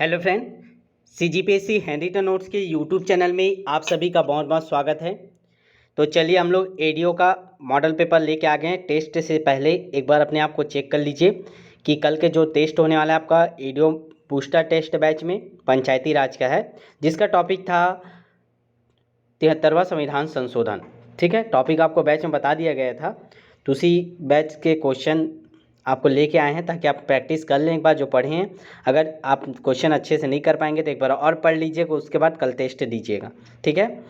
Hello friend, CGPSC handwritten notes के YouTube channel में आप सभी का बहुत बहुत स्वागत है। तो चलिए हम लोग एडीओ का मॉडल पेपर लेके आ गए हैं। टेस्ट से पहले एक बार अपने आप को चेक कर लीजिए कि कल के जो टेस्ट होने वाला है आपका एडीओ बूस्टर टेस्ट बैच में पंचायती राज का है, जिसका टॉपिक था 73वां संविधान संशोधन। ठीक है, टॉपिक आपको बैच में बता दिया गया था, तो उसी बैच के क्वेश्चन आपको लेके आए हैं ताकि आप प्रैक्टिस कर लें एक बार जो पढ़े हैं। अगर आप क्वेश्चन अच्छे से नहीं कर पाएंगे तो एक बार और पढ़ लीजिएगा, उसके बाद कल टेस्ट दीजिएगा। ठीक है,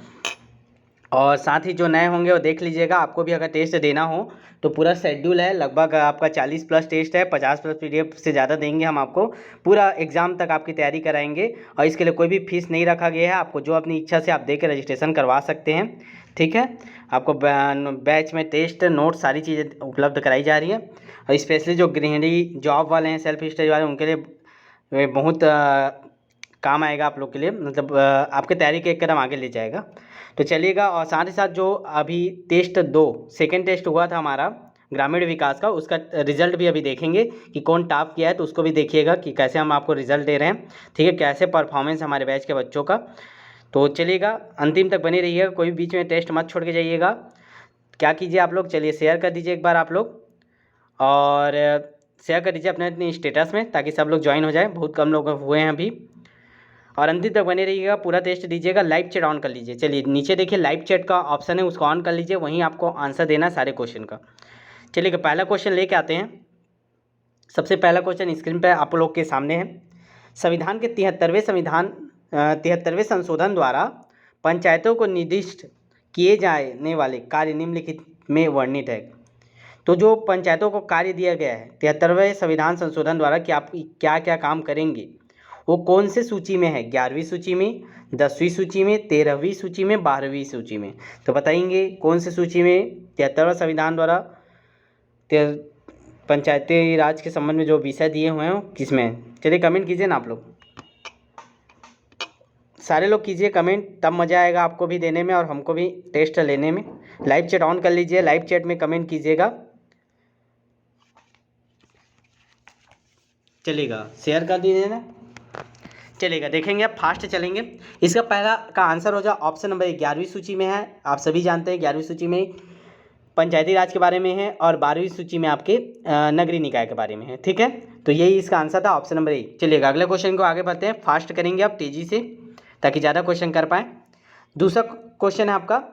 और साथ ही जो नए होंगे वो देख लीजिएगा। आपको भी अगर टेस्ट देना हो तो पूरा शेड्यूल है, लगभग आपका 40 प्लस टेस्ट है, 50 प्लस पीडीएफ से ज़्यादा देंगे हम आपको। पूरा एग्ज़ाम तक आपकी तैयारी कराएंगे और इसके लिए कोई भी फीस नहीं रखा गया है। आपको जो अपनी इच्छा से आप दे के रजिस्ट्रेशन करवा सकते हैं। ठीक है, आपको बैच में टेस्ट नोट सारी चीज़ें उपलब्ध कराई जा रही है। और स्पेशली जो गृहिणी जॉब वाले हैं, सेल्फ स्टडी वाले, उनके लिए बहुत काम आएगा आप लोग के लिए, मतलब आपके तैयारी के एक कदम आगे ले जाएगा। तो चलिएगा, और साथ ही साथ जो अभी टेस्ट 2 सेकेंड टेस्ट हुआ था हमारा ग्रामीण विकास का, उसका रिजल्ट भी अभी देखेंगे कि कौन टॉप किया है, तो उसको भी देखिएगा कि कैसे हम आपको रिजल्ट दे रहे हैं। ठीक है, कैसे परफॉर्मेंस हमारे बैच के बच्चों का। तो चलिएगा, अंतिम तक बने रहिएगा, कोई बीच में टेस्ट मत छोड़ के जाइएगा। क्या कीजिए आप लोग, चलिए शेयर कर दीजिए एक बार आप लोग, और शेयर कर दीजिए अपने अपने स्टेटस में ताकि सब लोग ज्वाइन हो जाए। बहुत कम लोग हुए हैं अभी, और अंतिम तक बने रहिएगा, पूरा टेस्ट दीजिएगा। लाइव चैट ऑन कर लीजिए। चलिए नीचे देखिए लाइव चैट का ऑप्शन है, उसको ऑन कर लीजिए, वहीं आपको आंसर देना है सारे क्वेश्चन का। चलिए पहला क्वेश्चन लेके आते हैं। सबसे पहला क्वेश्चन स्क्रीन पे आप लोग के सामने है। संविधान के 73वें संशोधन द्वारा पंचायतों को निर्दिष्ट किए जाने वाले कार्य निम्नलिखित में वर्णित है। तो जो पंचायतों को कार्य दिया गया है 73वें संविधान संशोधन द्वारा कि आप क्या क्या काम करेंगे, वो कौन से सूची में है? 11वीं सूची में, 10वीं सूची में, 13वीं सूची में, 12वीं सूची में? तो बताएंगे कौन से सूची में 73वां संविधान द्वारा पंचायती राज के संबंध में जो विषय दिए हुए हैं किस में है? चलिए कमेंट कीजिए ना आप लोग, सारे लोग कीजिए कमेंट, तब मज़ा आएगा आपको भी देने में और हमको भी टेस्ट लेने में। लाइव चैट ऑन कर लीजिए, लाइव चैट में कमेंट कीजिएगा। चलेगा, शेयर कर दीजिए ना। चलेगा, देखेंगे अब फास्ट चलेंगे। इसका पहला का आंसर हो जाए ऑप्शन नंबर 11वीं सूची में है। आप सभी जानते हैं 11वीं सूची में पंचायती राज के बारे में है और 12वीं सूची में आपके नगरीय निकाय के बारे में है। ठीक है, तो यही इसका आंसर था, ऑप्शन नंबर 1। चलिएगा अगले क्वेश्चन को आगे बढ़ते हैं, फास्ट करेंगे आप तेज़ी से ताकि ज़्यादा क्वेश्चन कर पाएँ। दूसरा क्वेश्चन है आपका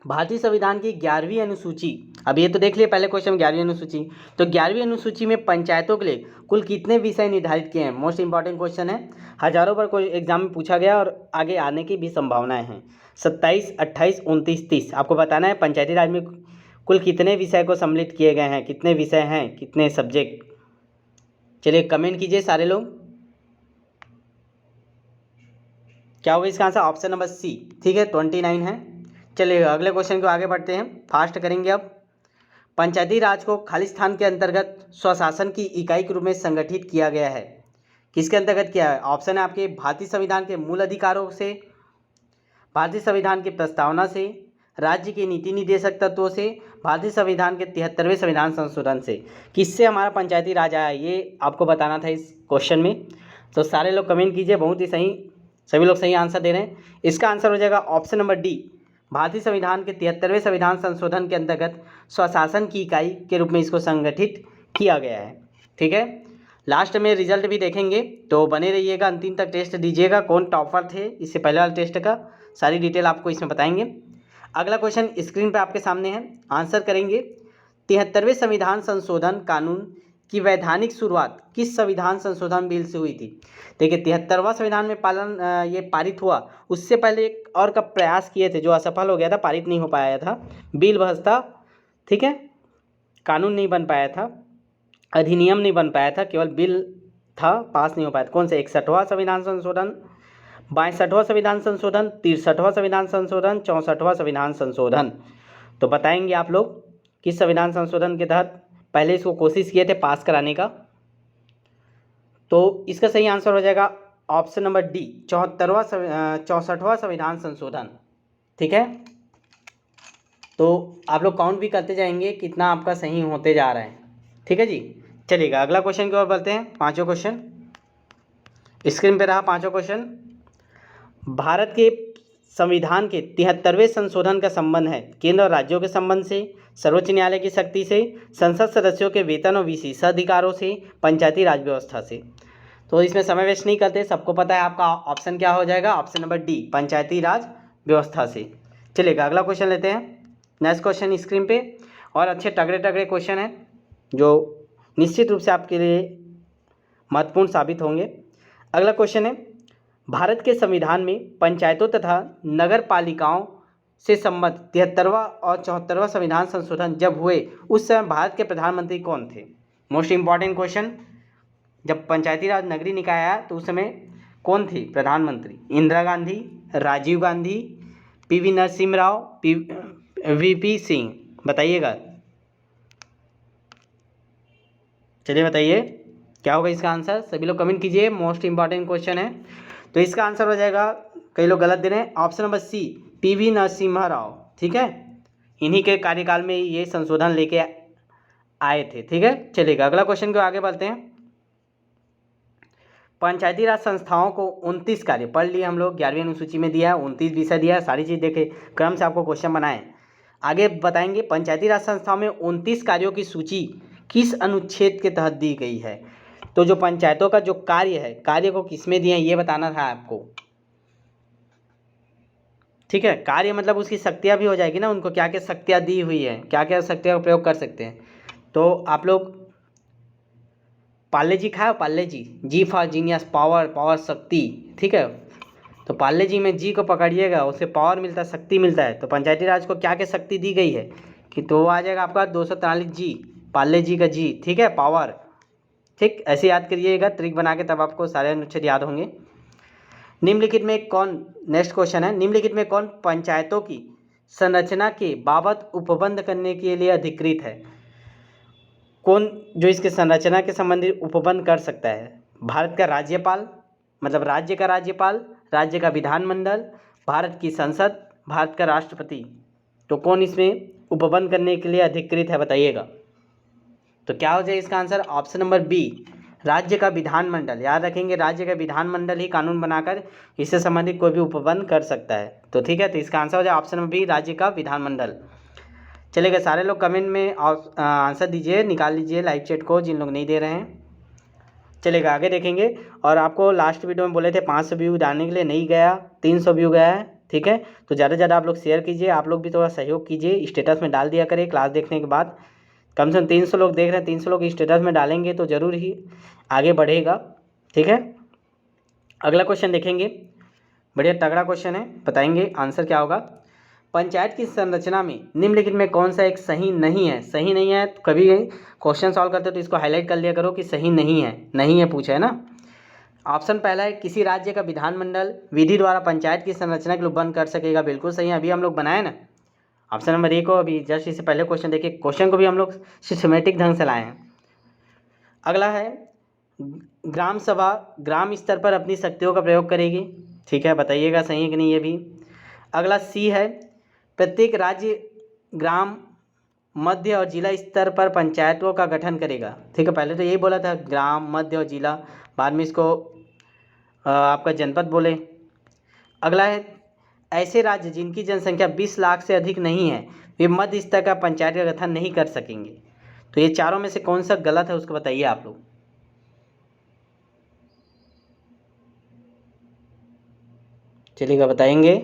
भारतीय संविधान की 11वीं अनुसूची। अब ये तो देख लिए पहले क्वेश्चन में 11वीं अनुसूची, तो 11वीं अनुसूची में पंचायतों के लिए कुल कितने विषय निर्धारित किए हैं? मोस्ट इंपॉर्टेंट क्वेश्चन है, हजारों बार कोई एग्जाम में पूछा गया और आगे आने की भी संभावनाएं हैं। 27, 28, 29, 30 आपको बताना है पंचायती राज में कुल कितने विषय को सम्मिलित किए गए हैं, कितने विषय हैं, कितने सब्जेक्ट। चलिए कमेंट कीजिए सारे लोग, क्या होगा इसका आंसर? ऑप्शन नंबर सी। ठीक है, 29 है। चलिए अगले क्वेश्चन को आगे बढ़ते हैं, फास्ट करेंगे अब। पंचायती राज को खालिस्तान के अंतर्गत स्वशासन की इकाई के रूप में संगठित किया गया है। किसके अंतर्गत किया है? ऑप्शन है आपके भारतीय संविधान के मूल अधिकारों से, भारतीय संविधान की प्रस्तावना से, राज्य के नीति निर्देशक तत्वों से, भारतीय संविधान के 73वें संविधान संशोधन से। किससे हमारा पंचायती राज आया, ये आपको बताना था इस क्वेश्चन में। तो सारे लोग कमेंट कीजिए, बहुत ही सही, सभी लोग सही आंसर दे रहे हैं। इसका आंसर हो जाएगा ऑप्शन नंबर डी, भारतीय संविधान के 73वें संविधान संशोधन के अंतर्गत स्वशासन की इकाई के रूप में इसको संगठित किया गया है। ठीक है, लास्ट में रिजल्ट भी देखेंगे, तो बने रहिएगा, अंतिम तक टेस्ट दीजिएगा। कौन टॉपर थे इससे पहले वाले टेस्ट का सारी डिटेल आपको इसमें बताएंगे। अगला क्वेश्चन स्क्रीन पर आपके सामने है, आंसर करेंगे। 73वें संविधान संशोधन कानून की वैधानिक शुरुआत किस संविधान संशोधन बिल से हुई थी? देखिए 73वां संविधान में ये पारित हुआ, उससे पहले एक और का प्रयास किए थे जो असफल हो गया था, पारित नहीं हो पाया था, बिल बहस था। ठीक है, कानून नहीं बन पाया था, अधिनियम नहीं बन पाया था, केवल बिल था, पास नहीं हो पाया था। कौन से? 61वां संविधान संशोधन, 62वां संविधान संशोधन, 63वां संविधान संशोधन, 64वां संविधान संशोधन। तो बताएंगे आप लोग किस संविधान संशोधन के तहत पहले इसको कोशिश किए थे पास कराने का। तो इसका सही आंसर हो जाएगा ऑप्शन नंबर डी, 64वां संविधान संशोधन। ठीक है, तो आप लोग काउंट भी करते जाएंगे कितना आपका सही होते जा रहा है। ठीक है जी, चलिएगा अगला क्वेश्चन की ओर बढ़ते हैं, पांचों क्वेश्चन। स्क्रीन पे रहा पांचवा क्वेश्चन। भारत के संविधान के 73वें संशोधन का संबंध है केंद्र और राज्यों के संबंध से, सर्वोच्च न्यायालय की शक्ति से, संसद सदस्यों के वेतन और विशेषाधिकारों से, पंचायती राज व्यवस्था से। तो इसमें समय वेस्ट नहीं करते, सबको पता है आपका ऑप्शन क्या हो जाएगा, ऑप्शन नंबर डी, पंचायती राज व्यवस्था से। चलिएगा अगला क्वेश्चन लेते हैं। नेक्स्ट क्वेश्चन स्क्रीन पे, और अच्छे तगड़े तगड़े क्वेश्चन हैं जो निश्चित रूप से आपके लिए महत्वपूर्ण साबित होंगे। अगला क्वेश्चन है, भारत के संविधान में पंचायतों तथा नगर पालिकाओं से संबद्ध 73वां और 74वां संविधान संशोधन जब हुए उस समय भारत के प्रधानमंत्री कौन थे? Most important question. जब पंचायती राज नगरीय निकाय आया तो उस समय कौन थी प्रधानमंत्री? Indira Gandhi, Rajiv Gandhi, PV Narasimha Rao, VP Singh? बताइएगा, चलिए बताइए क्या होगा इसका आंसर। सभी लोग कमेंट कीजिए, मोस्ट इंपॉर्टेंट क्वेश्चन है। तो इसका आंसर हो जाएगा, कई लोग गलत दे रहे हैं, option number C, PV Narasimha Rao. ठीक है, इन्हीं के कार्यकाल में ये संशोधन लेके आए थे। ठीक है, चलिएगा अगला क्वेश्चन को आगे बढ़ते हैं। पंचायती राज संस्थाओं को 29 कार्य पढ़ लिए हम लोग, 11वीं अनुसूची में दिया है, 29 विषय दिया है, सारी चीज़ देखे, क्रम से आपको क्वेश्चन बनाए। आगे बताएंगे पंचायती राज संस्थाओं में 29 कार्यों की सूची किस अनुच्छेद के तहत दी गई है। तो जो पंचायतों का जो कार्य है, कार्य को किसमें दिए हैं ये बताना था आपको। ठीक है, कार्य मतलब उसकी शक्तियाँ भी हो जाएगी ना, उनको क्या क्या शक्तियाँ दी हुई है, क्या क्या शक्तियाँ का प्रयोग कर सकते हैं। तो आप लोग पार्ले जी खाओ, पार्ले जी, जी फॉर जीनियस, पावर, पावर शक्ति। ठीक है, तो पार्ले जी में जी को पकड़िएगा, उससे पावर मिलता है, शक्ति मिलता है। तो पंचायती राज को क्या क्या शक्ति दी गई है कि तो वो आ जाएगा आपका 243 जी, पार्ले जी का जी। ठीक है, पावर। ठीक, ऐसे याद करिएगा ट्रिक बना के, तब आपको सारे अनुच्छेद याद होंगे। निम्नलिखित में कौन, नेक्स्ट क्वेश्चन है, निम्नलिखित में कौन पंचायतों की संरचना के बाबत उपबंध करने के लिए अधिकृत है? कौन जो इसके संरचना के संबंधी उपबंध कर सकता है? भारत का राज्यपाल, मतलब राज्य का राज्यपाल, राज्य का विधानमंडल, भारत की संसद, भारत का राष्ट्रपति। तो कौन इसमें उपबंध करने के लिए अधिकृत है बताइएगा। तो क्या हो जाए इसका आंसर, ऑप्शन नंबर बी, राज्य का विधानमंडल। याद रखेंगे, राज्य का विधानमंडल ही कानून बनाकर इससे संबंधित कोई भी उपबंध कर सकता है। तो ठीक है, तो इसका आंसर हो जाए ऑप्शन नंबर बी, राज्य का विधानमंडल। चलेगा, सारे लोग कमेंट में आंसर दीजिए, निकाल लीजिए लाइव चैट को जिन लोग नहीं दे रहे हैं। चलेगा आगे देखेंगे। और आपको लास्ट वीडियो में बोले थे 500 व्यू डालने के लिए, नहीं गया, 300 व्यू गया है। ठीक है, तो ज़्यादा से ज़्यादा आप लोग शेयर कीजिए, आप लोग भी थोड़ा सहयोग कीजिए, स्टेटस में डाल दिया करें क्लास देखने के बाद। कम से कम 300 लोग देख रहे हैं, 300 लोग स्टेटस में डालेंगे तो ज़रूर ही आगे बढ़ेगा। ठीक है, अगला क्वेश्चन देखेंगे, बढ़िया तगड़ा क्वेश्चन है, बताएंगे आंसर क्या होगा। पंचायत की संरचना में निम्नलिखित में कौन सा एक सही नहीं है? सही नहीं है तो कभी क्वेश्चन सॉल्व करते हो तो इसको हाईलाइट कर लिया करो कि सही नहीं है, नहीं है पूछा है ना। ऑप्शन पहला है, किसी राज्य का विधानमंडल विधि द्वारा पंचायत की संरचना के लिए उपबंध कर सकेगा। बिल्कुल सही है, अभी हम लोग बनाए ना ऑप्शन नंबर ए को, अभी जस्ट इससे पहले क्वेश्चन देखिए, क्वेश्चन को भी हम लोग सिस्टमेटिक ढंग से लाए हैं। अगला है, ग्राम सभा ग्राम स्तर पर अपनी शक्तियों का प्रयोग करेगी। ठीक है, बताइएगा सही है कि नहीं ये भी। अगला सी है, प्रत्येक राज्य ग्राम, मध्य और जिला स्तर पर पंचायतों का गठन करेगा। ठीक है, पहले तो यही बोला था ग्राम, मध्य और जिला, बाद में इसको आपका जनपद बोले। अगला है, ऐसे राज्य जिनकी जनसंख्या 20 लाख से अधिक नहीं है वे मध्य स्तर का पंचायत का गठन नहीं कर सकेंगे। तो ये चारों में से कौन सा गलत है उसको बताइए आप लोग। चलिएगा बताएंगे,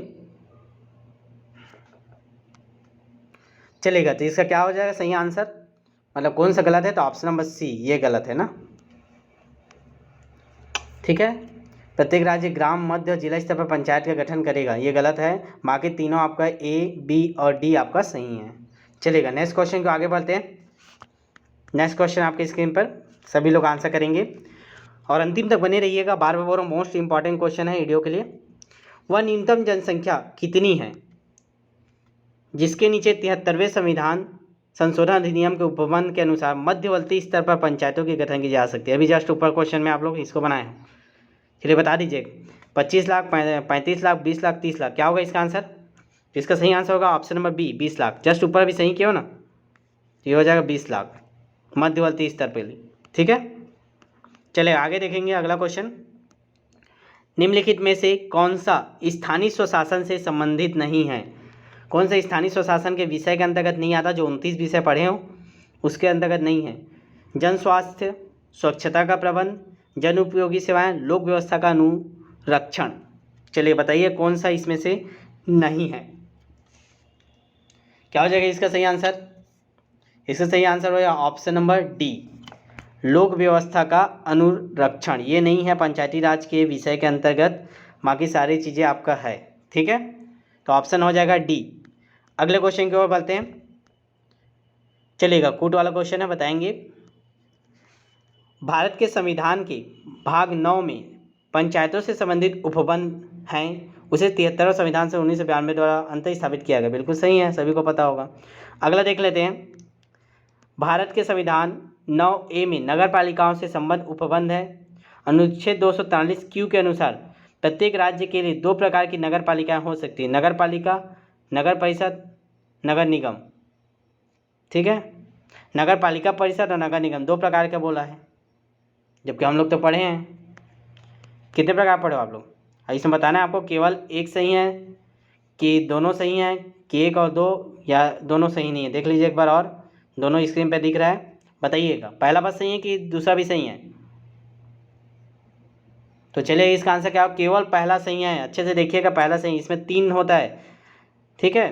चलेगा। तो इसका क्या हो जाएगा सही आंसर, मतलब कौन सा गलत है? तो ऑप्शन नंबर सी, ये गलत है ना। ठीक है, प्रत्येक राज्य ग्राम, मध्य और जिला स्तर पर पंचायत का गठन करेगा, ये गलत है। बाकी तीनों आपका ए, बी और डी आपका सही है। चलेगा, नेक्स्ट क्वेश्चन को आगे बढ़ते हैं। नेक्स्ट क्वेश्चन आपके स्क्रीन पर, सभी लोग आंसर करेंगे और अंतिम तक बने रहिएगा। बार बार मोस्ट इंपॉर्टेंट क्वेश्चन है वीडियो के लिए। वह न्यूनतम जनसंख्या कितनी है जिसके नीचे 73वें संविधान संशोधन अधिनियम के उपबंध के अनुसार मध्यवर्ती स्तर पर पंचायतों की गठन की जा सकती है? अभी जस्ट ऊपर क्वेश्चन में आप लोग इसको बनाए हैं, चलिए बता दीजिए। 25 लाख, 35 लाख, 20 लाख, 30 लाख, क्या होगा इसका आंसर? इसका सही आंसर होगा option number B, 20 lakh. Just ऊपर भी सही किया हो ना, तो ये हो जाएगा 20 लाख मध्यवर्ती स्तर पर। ठीक है, चले आगे देखेंगे अगला क्वेश्चन। निम्नलिखित में से कौन सा स्थानीय स्वशासन से संबंधित नहीं है? कौन सा स्थानीय स्वशासन के विषय के अंतर्गत नहीं आता? जो 29 विषय पढ़े हो उसके अंतर्गत नहीं है। जन स्वास्थ्य, स्वच्छता का प्रबंध, जन उपयोगी सेवाएं, लोक व्यवस्था का अनुरक्षण। चलिए बताइए कौन सा इसमें से नहीं है? क्या हो जाएगा इसका सही आंसर? इसका सही आंसर हो जाएगा ऑप्शन नंबर डी, लोक व्यवस्था का अनुरक्षण। ये नहीं है पंचायती राज के विषय के अंतर्गत, बाकी सारी चीज़ें आपका है। ठीक है, तो ऑप्शन हो जाएगा डी। अगले क्वेश्चन की ओर बढ़ते हैं। चलिएगा, कूट वाला क्वेश्चन है, बताएंगे। भारत के संविधान के भाग 9 में पंचायतों से संबंधित उपबंध हैं, उसे 73वां संविधान से 1992 द्वारा अंत स्थापित किया गया। बिल्कुल सही है, सभी को पता होगा। अगला देख लेते हैं। भारत के संविधान 9A में नगर पालिकाओं से संबद्ध उपबंध है। अनुच्छेद 243 क्यू के अनुसार प्रत्येक राज्य के लिए 2 प्रकार की नगर पालिकाएँ हो सकती है, नगर पालिका, नगर परिषद, नगर निगम। ठीक है, नगर पालिका परिषद और नगर निगम 2 प्रकार का बोला है, जबकि हम लोग तो पढ़े हैं। कितने प्रकार पढ़े हो आप लोग? इसमें बताना है आपको, केवल एक सही है कि दोनों सही हैं, कि 1 और 2, या दोनों सही नहीं है। देख लीजिए एक बार और, दोनों स्क्रीन पे दिख रहा है, बताइएगा पहला बात सही है कि दूसरा भी सही है। तो चलिए इसका आंसर क्या हो? केवल पहला सही है। अच्छे से देखिएगा, पहला सही। इसमें 3 होता है। ठीक है,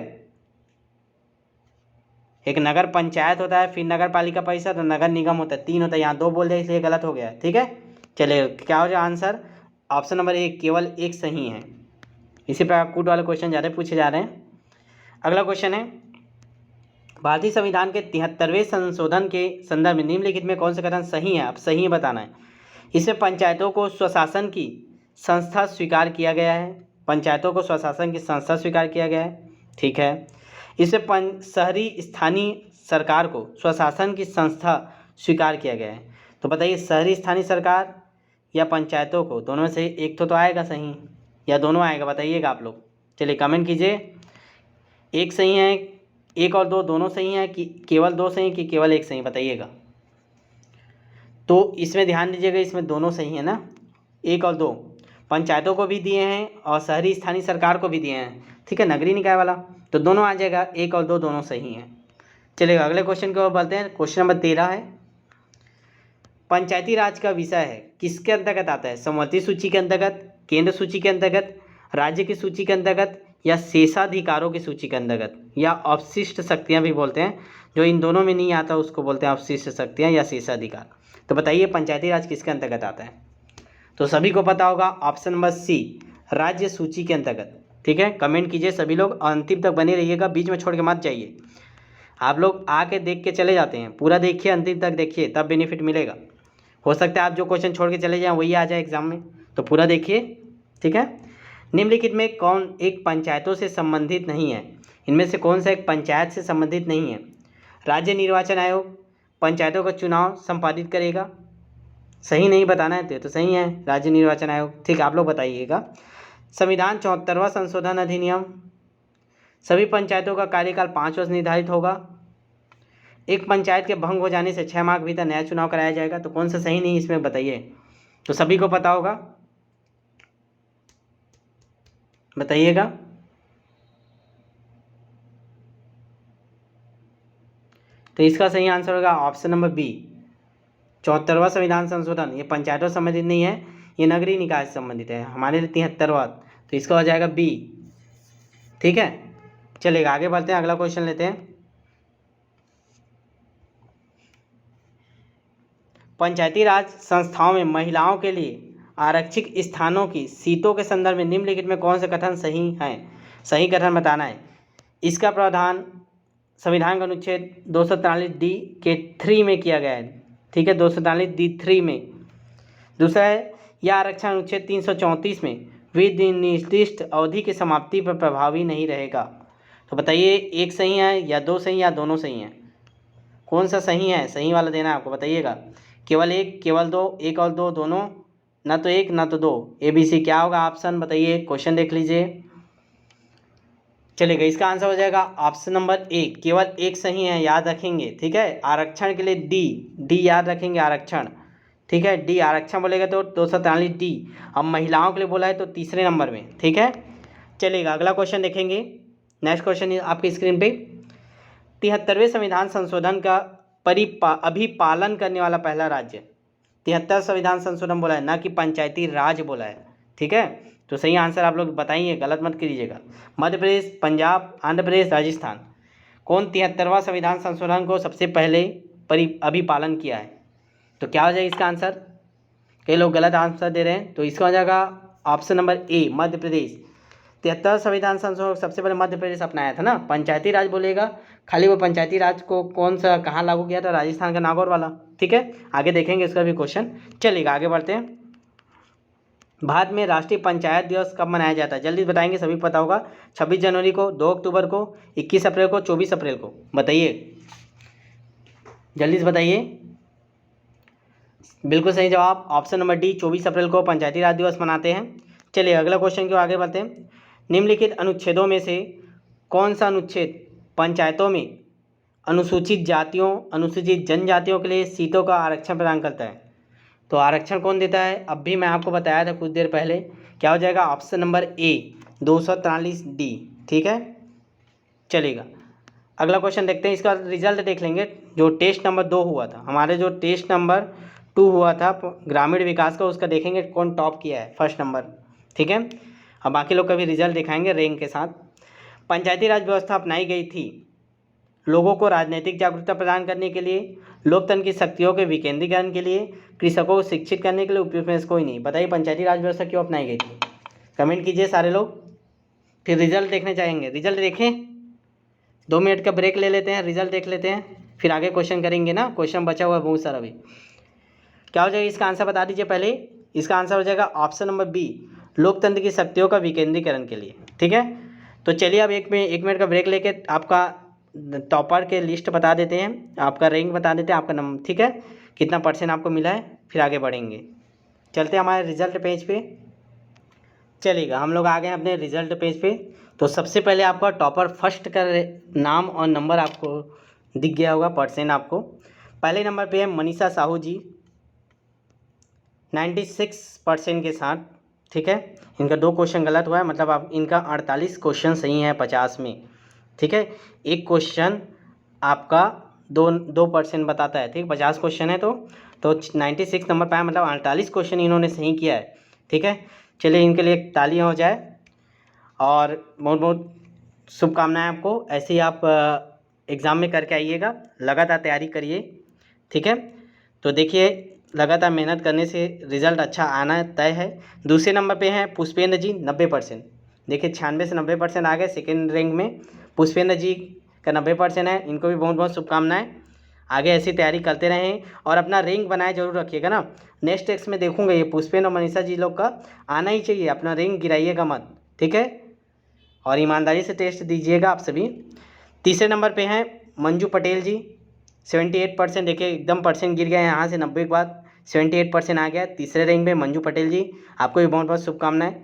एक नगर पंचायत होता है, फिर नगर पालिका परिषद और नगर निगम होता है। 3 होता है, यहाँ 2 बोल दिया इसलिए गलत हो गया। ठीक है, चलिए क्या हो जाए आंसर? ऑप्शन नंबर 1 केवल एक सही है। इसी प्रकार कूट वाले क्वेश्चन ज़्यादा पूछे जा रहे हैं। अगला क्वेश्चन है, भारतीय संविधान के 73वें संशोधन के संदर्भ में निम्नलिखित में कौन सा कथन सही है? आप सही बताना है। इसमें पंचायतों को स्वशासन की संस्था स्वीकार किया गया है। पंचायतों को स्वशासन की संस्था स्वीकार किया गया है। ठीक है, इसमें शहरी स्थानीय सरकार को स्वशासन की संस्था स्वीकार किया गया है। तो बताइए, शहरी स्थानीय सरकार या पंचायतों को, दोनों में से एक तो आएगा सही, या दोनों आएगा? बताइएगा आप लोग, चलिए कमेंट कीजिए। एक सही है, 1 और 2 दोनों सही हैं, कि केवल 2 सही, कि केवल 1 सही? बताइएगा। तो इसमें ध्यान दीजिएगा, इसमें दोनों सही है ना, 1 और 2। पंचायतों को भी दिए हैं और शहरी स्थानीय सरकार को भी दिए हैं। ठीक है, नगरीय निकाय वाला, तो दोनों आ जाएगा, 1 और 2 दोनों सही हैं। चलिएगा अगले क्वेश्चन की ओर बढ़ते हैं। क्वेश्चन नंबर 13 है, पंचायती राज का विषय है, किसके अंतर्गत आता है? समवर्ती सूची के अंतर्गत, केंद्र सूची के अंतर्गत, राज्य की सूची के अंतर्गत, या शेषाधिकारों की सूची के अंतर्गत, या अवशिष्ट शक्तियाँ भी बोलते हैं। जो इन दोनों में नहीं आता उसको बोलते हैं अवशिष्ट शक्तियाँ या शेषाधिकार। तो बताइए पंचायती राज किसके अंतर्गत आता है? तो सभी को पता होगा, ऑप्शन नंबर सी, राज्य सूची के अंतर्गत। ठीक है, कमेंट कीजिए सभी लोग, अंतिम तक बने रहिएगा, बीच में छोड़ के मत जाइए। आप लोग आके देख के चले जाते हैं, पूरा देखिए, अंतिम तक देखिए, तब बेनिफिट मिलेगा। हो सकता है आप जो क्वेश्चन छोड़ के चले जाएं वही आ जाए एग्जाम में, तो पूरा देखिए। ठीक है, निम्नलिखित में कौन एक पंचायतों से संबंधित नहीं है? इनमें से कौन सा एक पंचायत से संबंधित नहीं है? राज्य निर्वाचन आयोग पंचायतों का चुनाव संपादित करेगा। सही नहीं बताना है तो सही है, राज्य निर्वाचन आयोग। ठीक, आप लोग बताइएगा। संविधान 74वां संशोधन अधिनियम, सभी पंचायतों का कार्यकाल 5 वर्ष निर्धारित होगा। एक पंचायत के भंग हो जाने से 6 माह के भीतर नया चुनाव कराया जाएगा। तो कौन सा सही नहीं इसमें बताइए? तो सभी को पता होगा, बताइएगा। तो इसका सही आंसर होगा ऑप्शन नंबर बी, 74वां संविधान संशोधन। ये पंचायतों से संबंधित नहीं है, ये नगरीय निकाय से संबंधित है, हमारे लिए 73वां। तो इसका हो जाएगा बी। ठीक है, चलिएगा आगे बढ़ते हैं, अगला क्वेश्चन लेते हैं। पंचायती राज संस्थाओं में महिलाओं के लिए आरक्षित स्थानों की सीटों के संदर्भ में निम्नलिखित में कौन से कथन सही हैं? सही कथन बताना है। इसका प्रावधान संविधान का अनुच्छेद 243D के 3 में किया गया है। ठीक है, 243D3 में। दूसरा है, यह आरक्षण अनुच्छेद 334 में निर्दिष्ट अवधि की समाप्ति पर प्रभावी नहीं रहेगा। तो बताइए, एक सही है या 2 सही या दोनों सही हैं? कौन सा सही है? सही वाला देना है आपको, बताइएगा। केवल 1, केवल 2, 1 और 2 दोनों, ना तो 1 ना तो 2। ABC क्या होगा ऑप्शन? बताइए, क्वेश्चन देख लीजिए। चलिएगा, इसका आंसर हो जाएगा ऑप्शन नंबर 1, केवल 1 सही है, याद रखेंगे। ठीक है, आरक्षण के लिए डी याद रखेंगे, आरक्षण। ठीक है। डी आरक्षण बोलेगा तो 243 डी। अब महिलाओं के लिए बोला है तो तीसरे नंबर में, ठीक है। चलिएगा अगला क्वेश्चन देखेंगे। नेक्स्ट क्वेश्चन आपकी स्क्रीन पे, 73वें संविधान संशोधन का अभिपालन करने वाला पहला राज्य। 73 संविधान संशोधन बोला है, ना कि पंचायती राज बोला है, ठीक है। तो सही आंसर आप लोग बताइए, गलत मत कीजिएगा। मध्य प्रदेश, पंजाब, आंध्र प्रदेश, राजस्थान। कौन 73वां संविधान संशोधन को सबसे पहले अभिपालन किया है? तो क्या हो जाएगा इसका आंसर? कई लोग गलत आंसर दे रहे हैं, तो इसका हो जाएगा option number A, Madhya Pradesh. 73 संविधान संशोधन सबसे पहले मध्य प्रदेश अपनाया था ना। पंचायती राज बोलेगा, खाली वो पंचायती राज को कौन सा कहाँ लागू किया था? राजस्थान का नागौर वाला, ठीक है। आगे देखेंगे इसका भी क्वेश्चन। चलिएगा आगे बढ़ते हैं। भारत में राष्ट्रीय पंचायत दिवस कब मनाया जाता है? जल्दी बताएंगे, सभी पता होगा। 26 जनवरी को, 2 अक्टूबर को, 21 अप्रैल को, 24 अप्रैल को। बताइए, जल्दी से बताइए। बिल्कुल सही जवाब ऑप्शन नंबर डी, 24 अप्रैल को पंचायती राज दिवस मनाते हैं। चलिए अगला क्वेश्चन की ओर आगे बढ़ते हैं। निम्नलिखित अनुच्छेदों में से कौन सा अनुच्छेद पंचायतों में अनुसूचित जातियों, अनुसूचित जनजातियों के लिए सीटों का आरक्षण प्रदान करता है? तो आरक्षण कौन देता है? अब भी मैं आपको बताया था कुछ देर पहले। क्या हो जाएगा? ऑप्शन नंबर ए, 243 डी, ठीक है। चलेगा अगला क्वेश्चन देखते हैं। इसका रिजल्ट देख लेंगे। जो टेस्ट नंबर 2 हुआ था, हमारे जो टेस्ट नंबर 2 हुआ था ग्रामीण विकास का, उसका देखेंगे कौन टॉप किया है, फर्स्ट नंबर, ठीक है। अब बाकी लोग का भी रिजल्ट दिखाएंगे रैंक के साथ। पंचायती राज व्यवस्था अपनाई गई थी लोगों को राजनीतिक जागरूकता प्रदान करने के लिए, लोकतंत्र की शक्तियों के विकेंद्रीकरण के लिए, कृषकों को शिक्षित करने के लिए, उपयुक्त में से कोई नहीं। बताइए पंचायती राज व्यवस्था क्यों अपनाई गई थी? कमेंट कीजिए सारे लोग, फिर रिजल्ट देखने चाहेंगे। रिजल्ट देखें, 2 मिनट का ब्रेक ले लेते हैं, रिजल्ट देख लेते हैं, फिर आगे क्वेश्चन करेंगे ना। क्वेश्चन बचा हुआ है बहुत सारा। अभी क्या हो जाएगा इसका आंसर बता दीजिए पहले। इसका आंसर हो जाएगा ऑप्शन नंबर बी, लोकतंत्र की शक्तियों का विकेंद्रीकरण के लिए, ठीक है। तो चलिए अब एक मिनट का ब्रेक लेके आपका टॉपर के लिस्ट बता देते हैं, आपका रैंक बता देते हैं, आपका नंबर, ठीक है, कितना परसेंट आपको मिला है, फिर आगे बढ़ेंगे। चलते हैं हमारे रिजल्ट पेज पे। चलिएगा हम लोग आ गए अपने रिजल्ट पेज पे। तो सबसे पहले आपका टॉपर फर्स्ट का नाम और नंबर आपको दिख गया होगा, परसेंट आपको। पहले नंबर पे है मनीषा साहू जी, 96% के साथ, ठीक है। इनका 2 क्वेश्चन गलत हुआ है, मतलब आप इनका 48 क्वेश्चन सही है 50 में, ठीक है। एक क्वेश्चन आपका 2% बताता है, ठीक। 50 क्वेश्चन है तो 96 नंबर पाया, मतलब 48 क्वेश्चन इन्होंने सही किया है, ठीक है। चलिए इनके लिए तालियां हो जाए और बहुत बहुत शुभकामनाएं आपको। ऐसे ही आप एग्ज़ाम में करके आइएगा, लगातार तैयारी करिए, ठीक है। तो देखिए लगातार मेहनत करने से रिज़ल्ट अच्छा आना तय है। दूसरे नंबर पे हैं पुष्पेंद्र जी, 90%। देखिए 96 से 90% आ गए सेकेंड रैंक में। पुष्पेंद्र जी का 90% है, इनको भी बहुत बहुत शुभकामनाएं। आगे ऐसी तैयारी करते रहें और अपना रैंक बनाए जरूर रखिएगा ना। नेक्स्ट टेस्ट में देखूंगा ये पुष्पेंद्र और मनीषा जी लोग का आना ही चाहिए, अपना रैंक गिराइएगा मत, ठीक है। और ईमानदारी से टेस्ट दीजिएगा आप सभी। तीसरे नंबर पे हैं मंजू पटेल जी, 78%। देखिए एकदम परसेंट गिर गया है यहाँ से, 90 के बाद 78% आ गया। तीसरे रैंक पे मंजू पटेल जी, आपको भी बहुत बहुत शुभकामनाएं।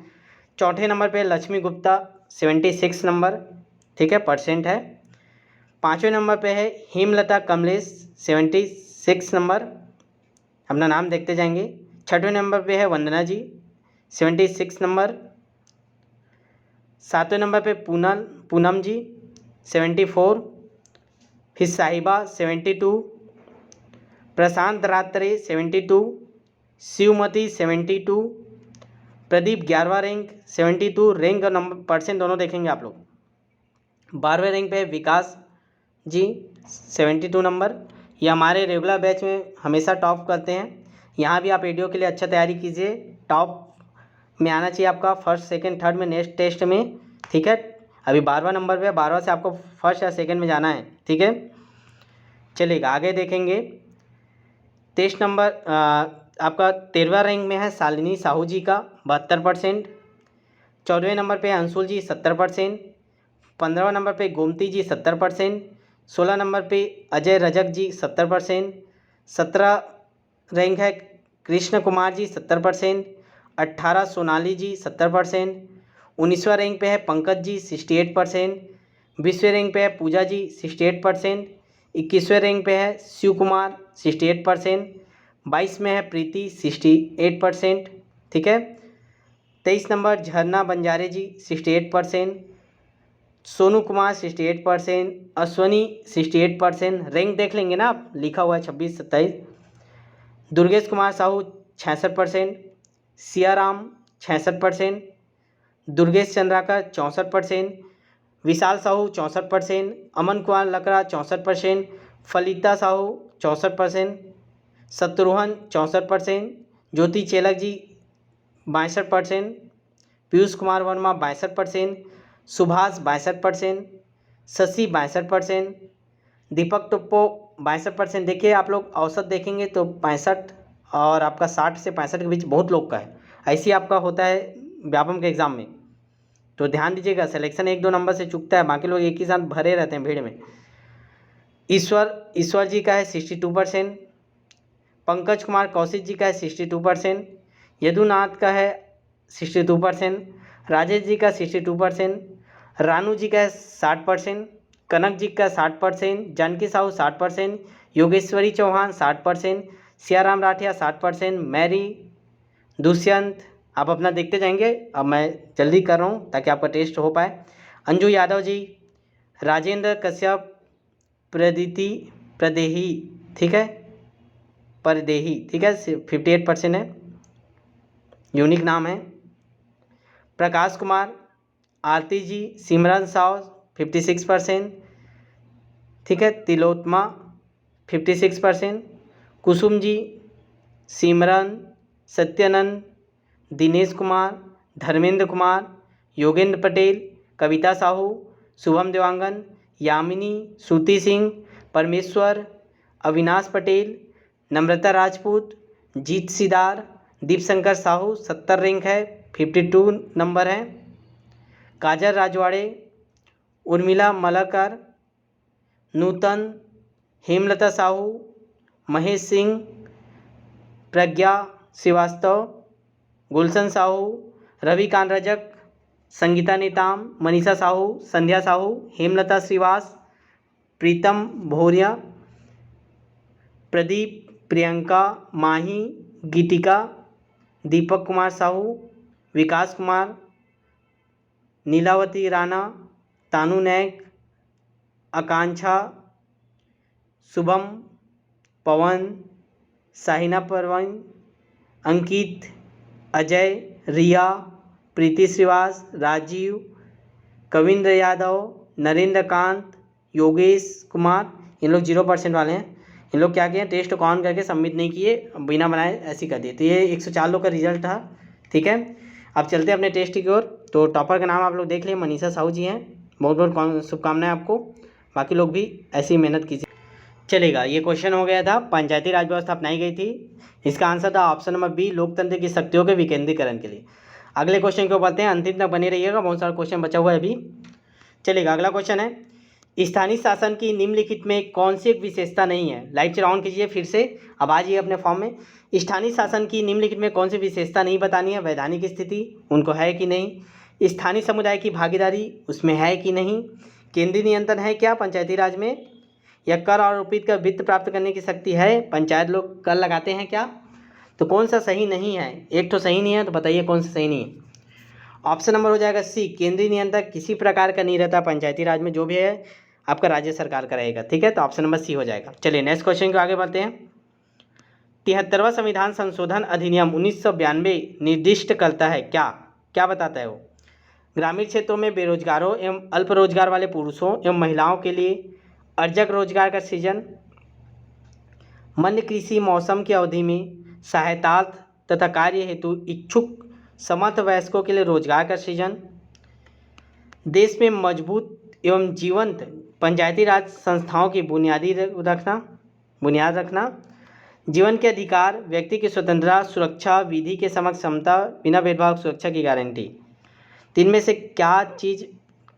चौथे नंबर पे लक्ष्मी गुप्ता, 76 नंबर, ठीक है, परसेंट है। पाँचवें नंबर पे है हेमलता कमलेश, 76 नंबर, अपना नाम देखते जाएंगे। छठवें नंबर पे है वंदना जी, 76 नंबर। सातवें नंबर पे पूनम जी, 74। फिर साहिबा 72, प्रशांत रात्रे 72, शिवमती 72, प्रदीप 11वां रैंक 72। रैंक और नंबर परसेंट दोनों देखेंगे आप लोग। 12वें रैंक पे विकास जी, 72 नंबर। ये हमारे रेगुलर बैच में हमेशा टॉप करते हैं। यहाँ भी आप एडीओ के लिए अच्छा तैयारी कीजिए, टॉप में आना चाहिए आपका, फर्स्ट सेकंड थर्ड में नेक्स्ट टेस्ट में, ठीक है। अभी 12वां नंबर पे, 12वां से आपको फर्स्ट या सेकंड में जाना है, ठीक है। चलिएगा आगे देखेंगे। टेस्ट नंबर आपका 13वां रैंक में है शालिनी साहू जी का, 72%। 14वें नंबर पे अंशुल जी, 70%। 15वां नंबर पे गोमती जी, 70%। 16 नंबर पे अजय रजक जी, 70%। 17 रैंक है कृष्ण कुमार जी, 70%। 18 सोनाली जी, 70%। 19वां रैंक पे है पंकज जी, 68%। 20वें रैंक पे है पूजा जी, 68%। 21वें रैंक पे है शिव कुमार, 68%। 22 में है प्रीति 68%, ठीक है। 23 नंबर झरना बंजारे जी 68%, सोनू कुमार 68%, अश्वनी 68%। रैंक देख लेंगे ना आप, लिखा हुआ है 26 27। दुर्गेश कुमार साहू 66%, सियाराम 66%, दुर्गेश चंद्राकर 64%, विशाल साहू 64%, अमन कुमार लकड़ा 64%, फलिता साहू 64%, शत्रुघ्न 64%, ज्योति चेलक जी 62%, पीयूष कुमार वर्मा 62%, सुभाष 62%, शशि 62%, दीपक टुप्पो 62%। देखिए आप लोग औसत देखेंगे तो 65 और आपका 60 से 65 के बीच बहुत लोग का है। ऐसी आपका होता है व्यापम के एग्ज़ाम में, तो ध्यान दीजिएगा। सिलेक्शन 1-2 नंबर से चुकता है, बाकी लोग एक ही साथ भरे रहते हैं भीड़ में। ईश्वर जी का है 62%, पंकज कुमार कौशिक जी का है 62%, यदुनाथ का है 62%, राजेश जी का 62%, रानू जी का है 60%, कनक जी का 60%, जानकी साहू 60%, योगेश्वरी चौहान 60%, सियाराम राठिया 60%, मैरी, दुष्यंत। आप अपना देखते जाएंगे, अब मैं जल्दी कर रहा हूँ ताकि आपका टेस्ट हो पाए। अंजू यादव जी, राजेंद्र कश्यप, प्रदेही, ठीक है, परदेही, ठीक है, 58% है, यूनिक नाम है। प्रकाश कुमार, आरती जी, सिमरन साव 56%, ठीक है, तिलोत्मा 56%, कुसुम जी, सिमरन, सत्यानंद, दिनेश कुमार, धर्मेंद्र कुमार, योगेंद्र पटेल, कविता साहू, शुभम देवांगन, यामिनी, श्रुति सिंह, परमेश्वर, अविनाश पटेल, नम्रता राजपूत, जीत सिदार, दीप शंकर साहू 70 रैंक है, 52 नंबर है। काजल राजवाड़े, उर्मिला मलाकर, नूतन, हेमलता साहू, महेश सिंह, प्रज्ञा श्रीवास्तव, गुलशन साहू, रविकांत रजक, संगीता नेताम, मनीषा साहू, संध्या साहू, हेमलता श्रीवास, प्रीतम भोरिया, प्रदीप, प्रियंका, माही, गीतिका, दीपक कुमार साहू, विकास कुमार, नीलावती राणा, तानू नायक, आकांक्षा, शुभम, पवन, साहिना परवीन, अंकित, अजय, रिया, प्रीति श्रीवास, राजीव, कविंद्र यादव, नरेंद्र कांत, योगेश कुमार। इन लोग 0% वाले हैं। इन लोग क्या किए, टेस्ट को ऑन करके सबमिट नहीं किए, बिना बनाए ऐसे कर दिए। तो ये 104 लोग का रिजल्ट था, ठीक है। अब चलते हैं अपने टेस्ट की ओर। तो टॉपर का नाम आप लोग देख लिए, मनीषा साहू जी हैं। बहुत बहुत शुभकामनाएं आपको, बाकी लोग भी ऐसी मेहनत कीजिए। चलेगा, ये क्वेश्चन हो गया था, पंचायती राज व्यवस्था अपनाई गई थी। इसका आंसर था ऑप्शन नंबर बी, लोकतंत्र की शक्तियों के विकेंद्रीकरण के लिए। अगले क्वेश्चन को बढ़ते हैं, अंतिम तक बने रहिएगा, बहुत सारा क्वेश्चन बचा हुआ है अभी। चलेगा, अगला क्वेश्चन है, स्थानीय शासन की निम्नलिखित में कौन सी एक विशेषता नहीं है। लाइट चला ऑन कीजिए फिर से, अब आ जाइए अपने फॉर्म में। स्थानीय शासन की निम्नलिखित में कौन सी विशेषता नहीं बतानी है। वैधानिक स्थिति, उनको है कि नहीं। स्थानीय समुदाय की भागीदारी, उसमें है कि नहीं। केंद्रीय नियंत्रण है क्या पंचायती राज में, या कर और आरोपित का वित्त प्राप्त करने की शक्ति है, पंचायत लोग कर लगाते हैं क्या। तो कौन सा सही नहीं है, एक तो सही नहीं है, तो बताइए कौन सा सही नहीं है। ऑप्शन नंबर हो जाएगा सी, केंद्रीय नियंत्रक किसी प्रकार का नहीं रहता पंचायती राज में, जो भी है आपका राज्य सरकार का रहेगा, ठीक है। तो ऑप्शन नंबर सी हो जाएगा। चलिए नेक्स्ट क्वेश्चन को आगे बढ़ते हैं। 73वां संविधान संशोधन अधिनियम 1992 निर्दिष्ट करता है क्या, क्या बताता है वो। ग्रामीण क्षेत्रों में बेरोजगारों एवं अल्प रोजगार वाले पुरुषों एवं महिलाओं के लिए अर्जक रोजगार का सृजन, वन्य कृषि मौसम की अवधि में सहायतार्थ तथा कार्य हेतु इच्छुक समर्थ वयस्कों के लिए रोजगार का सृजन, देश में मजबूत एवं जीवंत पंचायती राज संस्थाओं की बुनियाद रखना, जीवन के अधिकार, व्यक्ति की स्वतंत्रता, सुरक्षा, विधि के समक्ष समता, बिना भेदभाव सुरक्षा की गारंटी। तीन में से क्या चीज़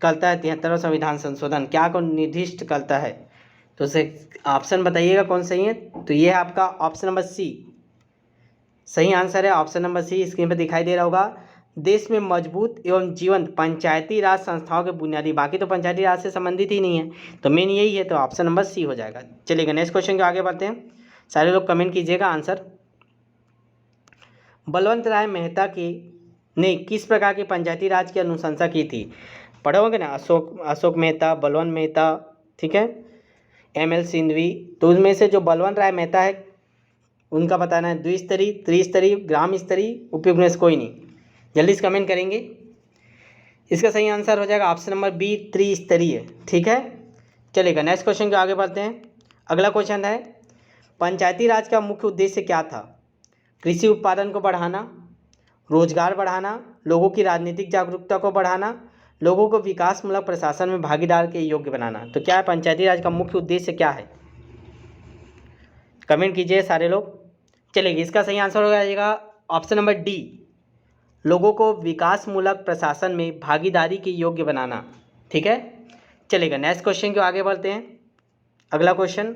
करता है 73वां संविधान संशोधन, क्या को निर्दिष्ट करता है। तो उसे ऑप्शन बताइएगा कौन सही है। तो ये है आपका ऑप्शन नंबर सी, सही आंसर है ऑप्शन नंबर सी। स्क्रीन पर दिखाई दे रहा होगा, देश में मजबूत एवं जीवंत पंचायती राज संस्थाओं के बुनियादी, बाकी तो पंचायती राज से संबंधित ही नहीं है, तो मेन यही है, तो ऑप्शन नंबर सी हो जाएगा। चलिएगा नेक्स्ट क्वेश्चन के आगे बढ़ते हैं। सारे लोग कमेंट कीजिएगा आंसर। बलवंत राय मेहता की ने किस प्रकार की पंचायती राज की अनुशंसा की थी? पढ़े होंगे ना, अशोक मेहता, बलवंत मेहता, ठीक है, एम.एल. सिंघवी। तो उसमें से जो बलवंत राय मेहता है उनका बताना है द्विस्तरीय, त्रिस्तरीय, ग्राम स्तरीय, उपयुक्त में से कोई नहीं। जल्दी से कमेंट करेंगे। इसका सही आंसर हो जाएगा ऑप्शन नंबर बी, त्रिस्तरीय। ठीक है, चलेगा। नेक्स्ट क्वेश्चन को आगे बढ़ते हैं। अगला क्वेश्चन है, पंचायती राज का मुख्य उद्देश्य क्या था? कृषि उत्पादन को बढ़ाना, रोजगार बढ़ाना, लोगों की राजनीतिक जागरूकता को बढ़ाना, लोगों को विकासमूलक प्रशासन में भागीदार के योग्य बनाना। तो क्या है पंचायती राज का मुख्य उद्देश्य क्या है? कमेंट कीजिए सारे लोग। चलेगी, इसका सही आंसर हो जाएगा ऑप्शन नंबर डी, लोगों को विकासमूलक प्रशासन में भागीदारी के योग्य बनाना। ठीक है, चलेगा। नेक्स्ट क्वेश्चन को आगे बढ़ते हैं। अगला क्वेश्चन,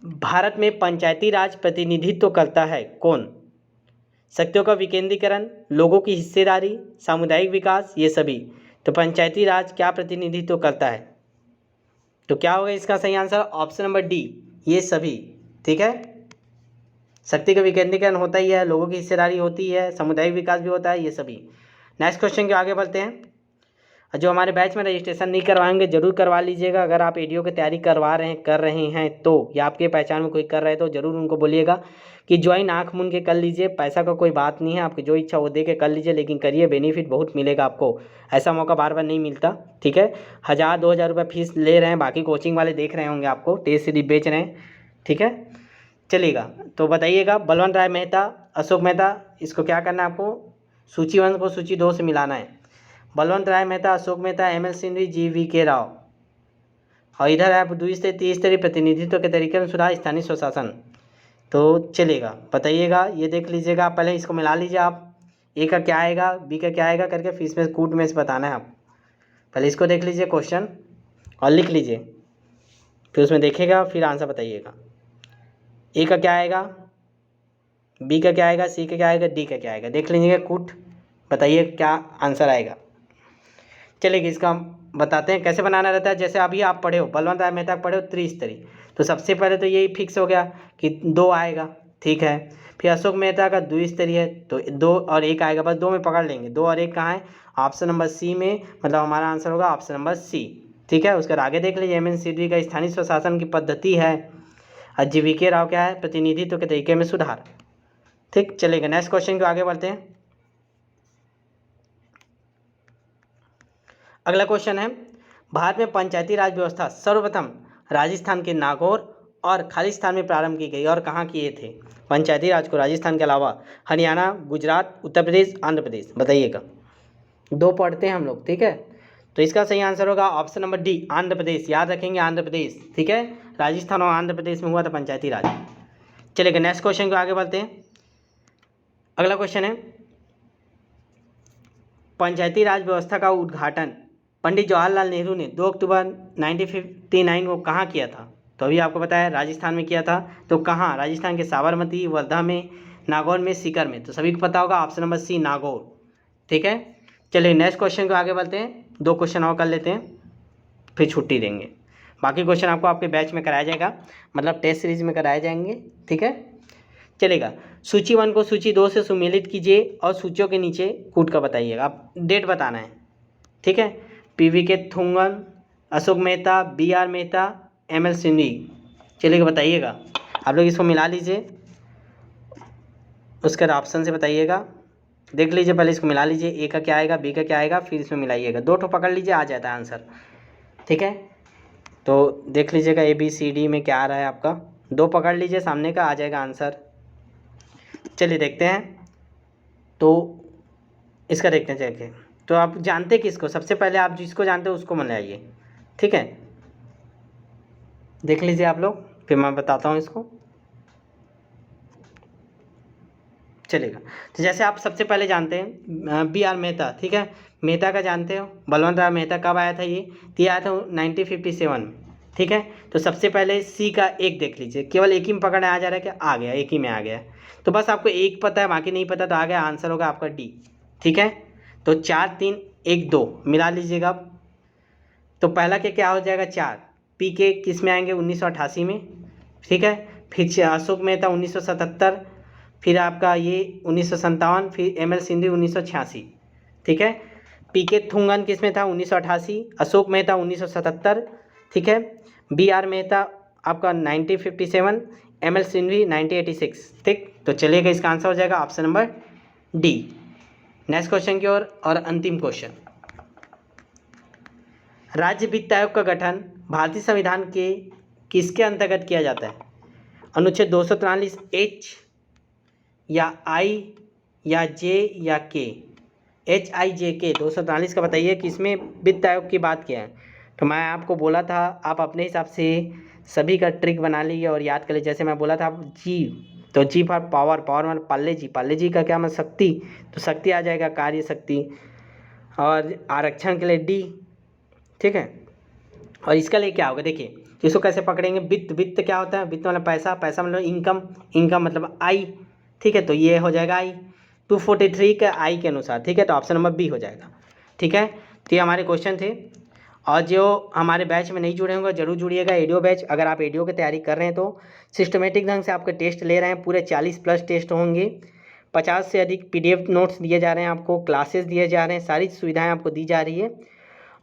भारत में पंचायती राज प्रतिनिधित्व करता है कौन? शक्तियों का विकेंद्रीकरण, लोगों की हिस्सेदारी, सामुदायिक विकास, ये सभी। तो पंचायती राज क्या प्रतिनिधित्व करता है? तो क्या होगा इसका सही आंसर? ऑप्शन नंबर डी, ये सभी। ठीक है, शक्ति का विकेंद्रीकरण होता ही है, लोगों की हिस्सेदारी होती है, सामुदायिक विकास भी होता है, ये सभी। नेक्स्ट क्वेश्चन के आगे बढ़ते हैं। जो हमारे बैच में रजिस्ट्रेशन नहीं करवाएंगे जरूर करवा लीजिएगा। अगर आप एडीओ की तैयारी कर रहे हैं तो, या आपके पहचान में कोई कर रहे हैं तो ज़रूर उनको बोलिएगा कि ज्वाइन आँख मूंद के कर लीजिए। पैसा का कोई बात नहीं है, आपकी जो इच्छा वो दे के कर लीजिए, लेकिन करिए, बेनिफिट बहुत मिलेगा आपको। ऐसा मौका बार बार नहीं मिलता। ठीक है, 1000-2000 रुपये फीस ले रहे हैं, बाकी कोचिंग वाले देख रहे होंगे आपको, टेस्ट सीरीज बेच रहे हैं। ठीक है, चलेगा। तो बताइएगा, बलवंत राय मेहता, अशोक मेहता, इसको क्या करना है आपको? सूची 1 को सूची 2 से मिलाना है। बलवंत राय मेहता, अशोक मेहता, एम.एल. सिंघवी, जी.वी.के. राव। और इधर है द्विस्तरीय, त्रिस्तरीय प्रतिनिधित्व के तरीके में सुधार, स्थानीय स्वशासन। तो चलेगा, बताइएगा, ये देख लीजिएगा। पहले इसको मिला लीजिए आप, ए का क्या आएगा, बी का क्या आएगा करके, फिर इसमें कूट में से बताना है आप। पहले इसको देख लीजिए क्वेश्चन और लिख लीजिए, फिर उसमें देखिएगा, फिर आंसर बताइएगा। ए का क्या आएगा, बी का क्या आएगा, सी का क्या आएगा, डी का क्या आएगा, देख लीजिएगा कूट, बताइए क्या आंसर आएगा। चलेगी, इसका हम बताते हैं कैसे बनाना रहता है। जैसे अभी आप पढ़े हो, बलवंत राय मेहता पढ़े हो त्रिस्तरीय, तो सबसे पहले तो यही फिक्स हो गया कि 2 आएगा। ठीक है, फिर अशोक मेहता का द्विस्तरीय है तो 2 और 1 आएगा, बस 2 में पकड़ लेंगे। 2 और 1 कहाँ है? ऑप्शन नंबर सी में, मतलब हमारा आंसर होगा ऑप्शन नंबर सी। ठीक है, उसके आगे देख लीजिए, एम.एन. सिंघवी का स्थानीय स्वशासन की पद्धति है, और जी.वी.के. राव क्या है? प्रतिनिधित्व के तरीके में सुधार। ठीक, चलेगा। नेक्स्ट क्वेश्चन को आगे बढ़ते हैं। अगला क्वेश्चन है, भारत में पंचायती राज व्यवस्था सर्वप्रथम राजस्थान के नागौर और खालिस्तान में प्रारंभ की गई, और कहाँ किए थे पंचायती राज को राजस्थान के अलावा? हरियाणा, गुजरात, उत्तर प्रदेश, आंध्र प्रदेश। बताइएगा, 2 पढ़ते हैं हम लोग। ठीक है, तो इसका सही आंसर होगा option number D, Andhra Pradesh. याद रखेंगे, आंध्र प्रदेश। ठीक है, राजस्थान और आंध्र प्रदेश में हुआ था पंचायती राज। चलेगा, नेक्स्ट क्वेश्चन को आगे बढ़ते हैं। अगला क्वेश्चन है, पंचायती राज व्यवस्था का उद्घाटन पंडित जवाहरलाल नेहरू ने 2 अक्टूबर 1959 को कहाँ किया था? तो अभी आपको बताया राजस्थान में किया था, तो कहाँ? राजस्थान के साबरमती, वर्धा में, नागौर में, सीकर में। तो सभी को पता होगा ऑप्शन नंबर सी, नागौर। ठीक है, चलिए नेक्स्ट क्वेश्चन को आगे बढ़ते हैं। 2 क्वेश्चन और कर लेते हैं, फिर छुट्टी देंगे। बाकी क्वेश्चन आपको आपके बैच में कराया जाएगा, मतलब टेस्ट सीरीज में कराए जाएंगे। ठीक है, चलेगा। सूची 1 को सूची 2 से सुमेलित कीजिए और सूचियों के नीचे कूट का बताइएगा। आप डेट बताना है। ठीक है, पी.वी.के. थुंगन, अशोक मेहता, बी.आर. मेहता, एम.एल. सिंघवी। चलिए बताइएगा, आप लोग इसको मिला लीजिए, उसके ऑप्शन से बताइएगा। देख लीजिए, पहले इसको मिला लीजिए, ए का क्या आएगा, बी का क्या आएगा, फिर इसमें मिलाइएगा। 2 ठो पकड़ लीजिए, आ जाता है आंसर। ठीक है, तो देख लीजिएगा ए बी सी डी में क्या आ रहा है आपका। 2 पकड़ लीजिए, सामने का आ जाएगा आंसर। चलिए देखते हैं, तो इसका देखते हैं चलिए। तो आप जानते किसको? सबसे पहले आप जिसको जानते हो उसको मिलाइए। ठीक है, देख लीजिए आप लोग, फिर मैं बताता हूँ इसको। चलेगा, तो जैसे आप सबसे पहले जानते हैं बी.आर. मेहता। ठीक है, मेहता का जानते हो, बलवंत राय मेहता कब आया था? ये आया था 1957 में। ठीक है, तो सबसे पहले सी का 1 देख लीजिए, केवल एक ही में पकड़ने आ जा रहा है, क्या आ गया? एक ही में आ गया, तो बस आपको 1 पता है, बाकी नहीं पता, तो आ गया, आंसर होगा आपका डी। ठीक है, तो 4, 3, 1, 2 मिला लीजिएगा आप। तो पहला के क्या हो जाएगा? 4। पी के किस में आएंगे? 1988 में। ठीक है, फिर अशोक मेहता 1977, फिर आपका ये 1957, फिर एम एल सिंधु 1986, ठीक है। पी के थुंगन किस में था 1988, अशोक मेहता 1977, ठीक है। बी आर मेहता आपका 1957, एम एल सिंघवी 1986, ठीक। तो चलिएगा इसका आंसर हो जाएगा option number D. Next question की ओर और अंतिम क्वेश्चन, राज्य वित्त आयोग का गठन भारतीय संविधान के किसके अंतर्गत किया जाता है? अनुच्छेद 243 एच या आई या जे या के? एच आई जे के 243 का बताइए कि इसमें वित्त आयोग की बात किया है। तो मैं आपको बोला था आप अपने हिसाब से सभी का ट्रिक बना लीजिए और याद कर लीजिए। जैसे मैं बोला था जी, तो जी फॉर पावर, पावर मतलब पाले जी का क्या मतलब शक्ति, तो शक्ति आ जाएगा, कार्य शक्ति। और आरक्षण के लिए डी, ठीक है। और इसका लिए क्या होगा, देखिए इसको कैसे पकड़ेंगे। वित्त, वित्त क्या होता है? वित्त मतलब पैसा, पैसा मतलब इनकम, इनकम मतलब आई, ठीक है। तो ये हो जाएगा आई 243 के आई के अनुसार, ठीक है। तो ऑप्शन नंबर बी हो जाएगा, ठीक है। तो ये हमारे क्वेश्चन थे। और जो हमारे बैच में नहीं जुड़े होंगे जरूर जुड़िएगा, एडियो बैच। अगर आप एडियो की तैयारी कर रहे हैं तो सिस्टमेटिक ढंग से आपके टेस्ट ले रहे हैं, पूरे 40+ टेस्ट होंगे, 50 से अधिक PDF नोट्स दिए जा रहे हैं आपको, क्लासेस दिए जा रहे हैं, सारी सुविधाएं आपको दी जा रही है।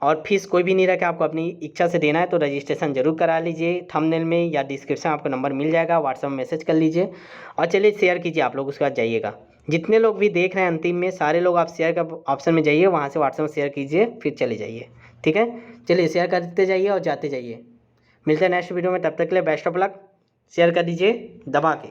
और फीस कोई भी नहीं रखा, आपको अपनी इच्छा से देना है तो रजिस्ट्रेशन जरूर करा लीजिए। थंबनेल में या डिस्क्रिप्शन आपको नंबर मिल जाएगा, व्हाट्सएप में मैसेज कर लीजिए। और चलिए शेयर कीजिए आप लोग, उसके बाद जाइएगा। जितने लोग भी देख रहे हैं अंतिम में, सारे लोग आप शेयर का ऑप्शन में जाइए, वहाँ से व्हाट्सएप में शेयर कीजिए, फिर चले जाइए, ठीक है। चलिए शेयर करते जाइए और जाते जाइए। मिलते हैं नेक्स्ट वीडियो में, तब तक के लिए बेस्ट ऑफ लक। शेयर कर दीजिए दबा के।